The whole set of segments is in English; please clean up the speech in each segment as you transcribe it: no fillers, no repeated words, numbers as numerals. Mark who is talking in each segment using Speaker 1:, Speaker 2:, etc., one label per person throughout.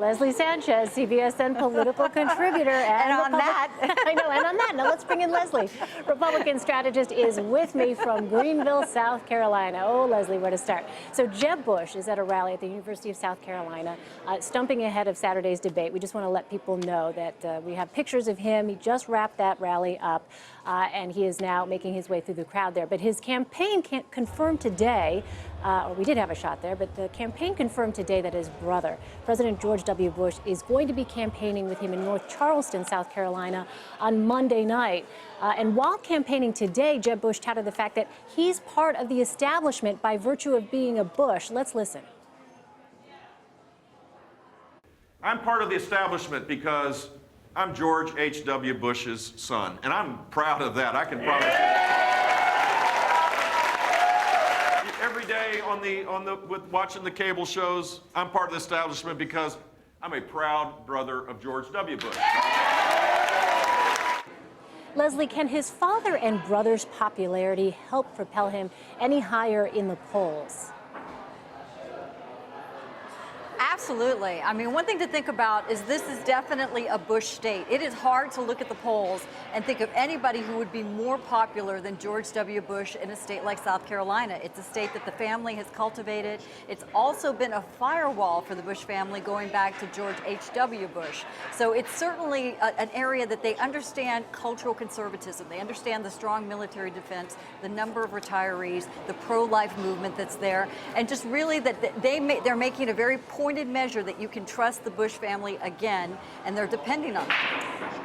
Speaker 1: Leslie Sanchez, CBSN political contributor.
Speaker 2: And on that.
Speaker 1: I know, and on that, now let's bring in Leslie. Republican strategist is with me from Greenville, South Carolina. Oh, Leslie, where to start? So Jeb Bush is at a rally at the University of South Carolina, stumping ahead of Saturday's debate. We just want to let people know that we have pictures of him. He just wrapped that rally up, and he is now making his way through the crowd there. But his campaign can't confirm today, or we did have a shot there, but the campaign confirmed today that his brother, President George W. Bush, is going to be campaigning with him in North Charleston, South Carolina on Monday night. And while campaigning today, Jeb Bush touted the fact that he's part of the establishment by virtue of being a Bush. Let's listen.
Speaker 3: I'm part of the establishment because I'm George H.W. Bush's son, and I'm proud of that. I can promise you. Every day with watching the cable shows, I'm part of the establishment because I'm a proud brother of George W. Bush.
Speaker 1: Leslie, can his father and brother's popularity help propel him any higher in the polls?
Speaker 2: Absolutely. I mean, one thing to think about is this is definitely a Bush state. It is hard to look at the polls and think of anybody who would be more popular than George W. Bush in a state like South Carolina. It's a state that the family has cultivated. It's also been a firewall for the Bush family going back to George H.W. Bush. So it's certainly an area that they understand cultural conservatism. They understand the strong military defense, the number of retirees, the pro-life movement that's there, and just really that they're making a very pointed measure that you can trust the Bush family again, and they're depending on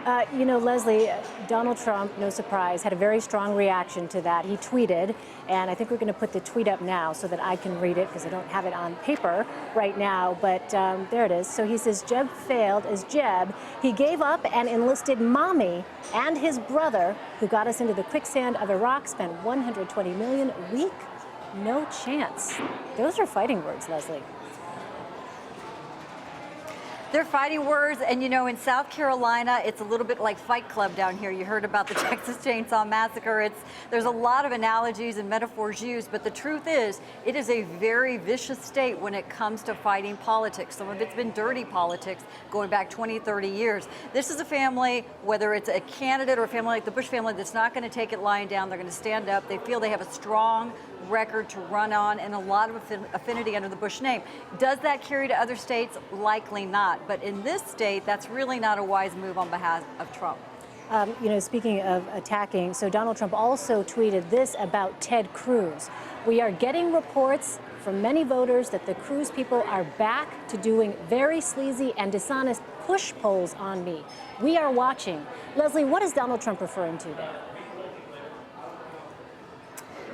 Speaker 2: it.
Speaker 1: You know, Leslie, Donald Trump, no surprise, had a very strong reaction to that. He tweeted, and I think we're going to put the tweet up now so that I can read it because I don't have it on paper right now, but there it is. So he says, Jeb failed as Jeb. He gave up and enlisted Mommy and his brother, who got us into the quicksand of Iraq, spent $120 million a week. No chance. Those are fighting words, Leslie.
Speaker 2: They're fighting words, and you know, in South Carolina, it's a little bit like Fight Club down here. You heard about the Texas Chainsaw Massacre. There's a lot of analogies and metaphors used, but the truth is, it is a very vicious state when it comes to fighting politics. Some of it's been dirty politics going back 20, 30 years. This is a family, whether it's a candidate or a family like the Bush family, that's not going to take it lying down. They're going to stand up. They feel they have a strong record to run on and a lot of affinity under the Bush name. Does that carry to other states? Likely not. But in this state, that's really not a wise move on behalf of Trump.
Speaker 1: You know, speaking of attacking, so Donald Trump also tweeted this about Ted Cruz. We are getting reports from many voters that the Cruz people are back to doing very sleazy and dishonest push polls on me. We are watching. Leslie, what is Donald Trump referring to there?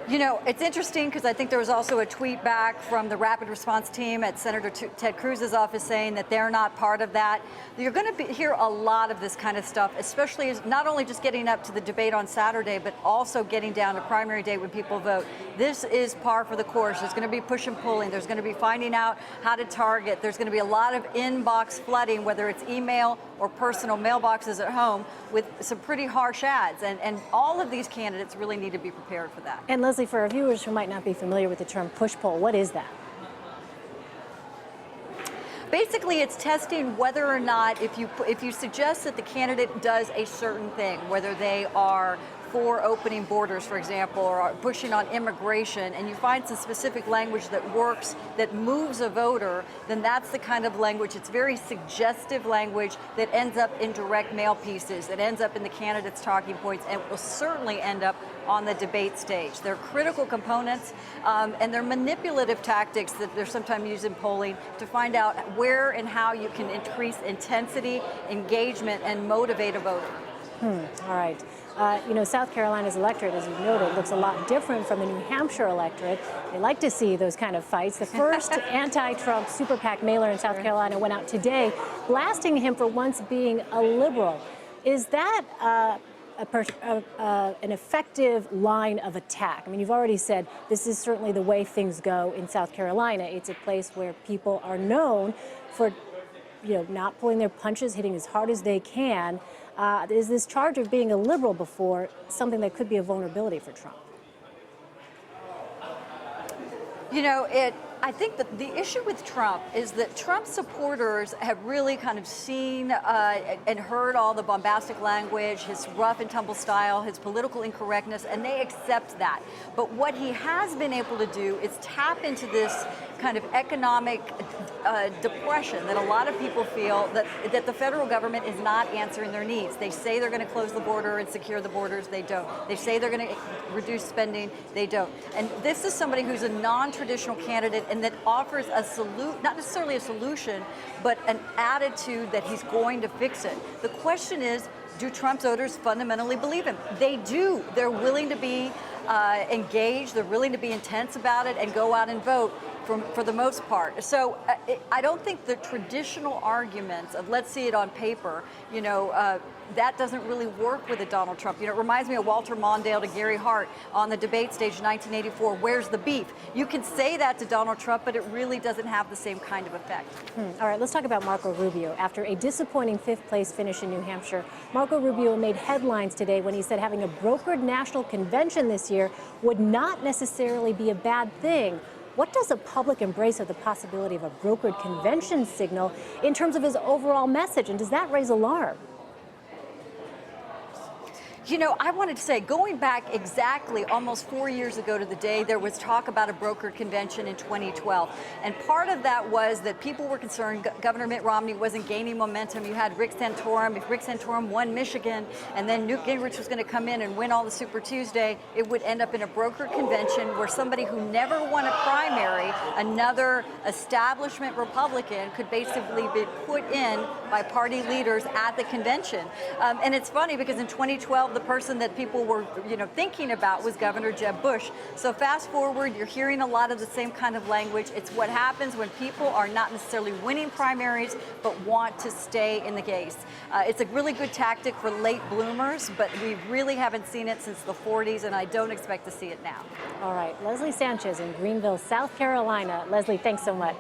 Speaker 2: You know, it's interesting because I think there was also a tweet back from the rapid response team at Senator Ted Cruz's office saying that they're not part of that. You're going to hear a lot of this kind of stuff, especially as not only just getting up to the debate on Saturday, but also getting down to primary day when people vote. This is par for the course. There's going to be push and pulling. There's going to be finding out how to target. There's going to be a lot of inbox flooding, whether it's email or personal mailboxes at home, with some pretty harsh ads. And all of these candidates really need to be prepared for that.
Speaker 1: And Leslie, for our viewers who might not be familiar with the term push poll, what is that?
Speaker 2: Basically, it's testing whether or not if you suggest that the candidate does a certain thing, whether they are for opening borders, for example, or pushing on immigration, and you find some specific language that works, that moves a voter, then that's the kind of language. It's very suggestive language that ends up in direct mail pieces, that ends up in the candidate's talking points, and will certainly end up on the debate stage. They're critical components, and they're manipulative tactics that they're sometimes used in polling to find out where and how you can increase intensity, engagement, and motivate a voter.
Speaker 1: All right. You know, South Carolina's electorate, as you've noted, looks a lot different from the New Hampshire electorate. They like to see those kind of fights. The first anti-Trump super PAC mailer in South Carolina went out today, blasting him for once being a liberal. Is that an effective line of attack? I mean, you've already said this is certainly the way things go in South Carolina. It's a place where people are known for, you know, not pulling their punches, hitting as hard as they can. Is this charge of being a liberal before something that could be a vulnerability for Trump?
Speaker 2: You know, I think that the issue with Trump is that Trump supporters have really kind of seen and heard all the bombastic language, his rough and tumble style, his political incorrectness, and they accept that. But what he has been able to do is tap into this kind of economic depression that a lot of people feel that the federal government is not answering their needs. They say they're going to close the border and secure the borders, they don't. They say they're going to reduce spending, they don't. And this is somebody who's a non-traditional candidate and that offers not necessarily a solution, but an attitude that he's going to fix it. The question is, do Trump's voters fundamentally believe him? They do. They're willing to be engaged, they're willing to be intense about it and go out and vote for the most part. So I don't think the traditional arguments of let's see it on paper, that doesn't really work with a Donald Trump. It reminds me of Walter Mondale to Gary Hart on the debate stage in 1984, where's the beef? You can say that to Donald Trump, but it really doesn't have the same kind of effect.
Speaker 1: All right, let's talk about Marco Rubio. After a disappointing fifth-place finish in New Hampshire, Marco Rubio made headlines today when he said having a brokered national convention this year would not necessarily be a bad thing. What does a public embrace of the possibility of a brokered convention signal in terms of his overall message, and does that raise alarm?
Speaker 2: I wanted to say, going back exactly almost 4 years ago to the day, there was talk about a brokered convention in 2012. And part of that was that people were concerned Governor Mitt Romney wasn't gaining momentum. You had Rick Santorum. If Rick Santorum won Michigan and then Newt Gingrich was going to come in and win all the Super Tuesday, it would end up in a brokered convention where somebody who never won a primary, another establishment Republican, could basically be put in by party leaders at the convention. And it's funny because in 2012, the person that people were, thinking about was Governor Jeb Bush. So fast forward, you're hearing a lot of the same kind of language. It's what happens when people are not necessarily winning primaries, but want to stay in the case. It's a really good tactic for late bloomers, but we really haven't seen it since the 40s, and I don't expect to see it now.
Speaker 1: All right, Leslie Sanchez in Greenville, South Carolina. Leslie, thanks so much.